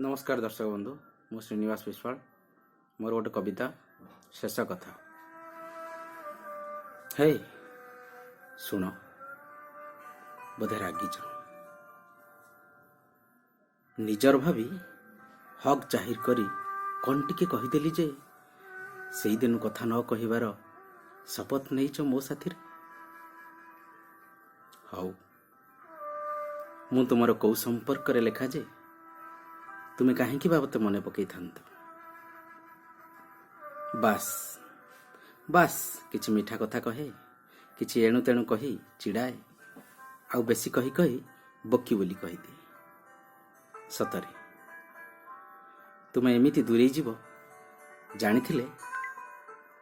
नमस्कार दर्शक बंधु मु श्रीनिवास विश्वाल मोर गोटे कविता शेष कथा। हे शुण बोधे रागिच निजर भावी हक जाहिर करी कौन टिके कहीदेली जे से दिन कथा न कहिबार शपथ नहींच मो साथी। हाउ मु तुमर कौ संपर्क रे लेखा जे तुमे कहीं बाबत मन पकई था बास बास किछि मीठा कथा कहे किछि एणु तेणु कही चिड़ाए आउ बेसी कही कही बकी बोली कहीदे। सतरे तुमे एमिति दूरे जीव जानिथिले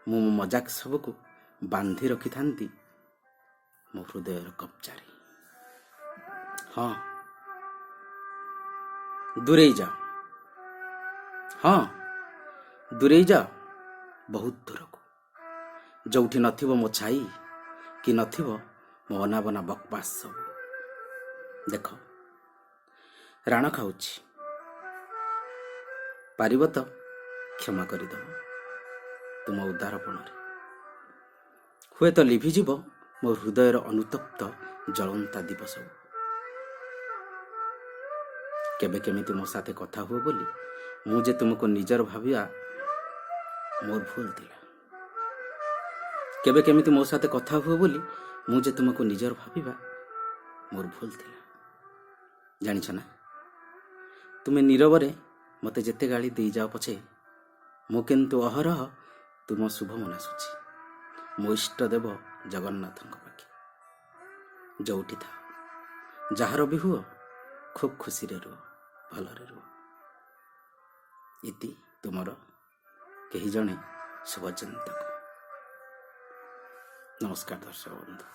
मु मजाक सबको बांधी रखी थांती मो हृदयर कब्जारे। हाँ दूरे जाओ, हाँ दूरे जाओ बहुत दूर को जोठी नथिबो मो छाई कि नथिबो मो अनाबना बकवास सब। देख राण खाऊची पारिब तो क्षमा करदेव तुम उदारपण हुए तो लिभिजीव मो हृदयर अनुतप्त जलंता दीप सब। केबे केमिति मो साथे कथा हुए बोली मुझे तुमको निजर भाविया मोर भूल थिला। केबे केमिति मो साथे कथा हुए बोली मुझे तुमको निजर भाविबा मोर भूल थिला। जानिछ ना तुमे नीरवरे मते जेते गाली दे जाओ पछे मु किंतु अहरह तुम शुभ मनासुची मो इष्ट देव जगन्नाथଙ୍କ पाखे जोठी था जहार भी हुआ खूब खुशी रे रुह भलरे रुह। इति तुमर केही जणे शुभचिंतक। नमस्कार दर्शक बंधु।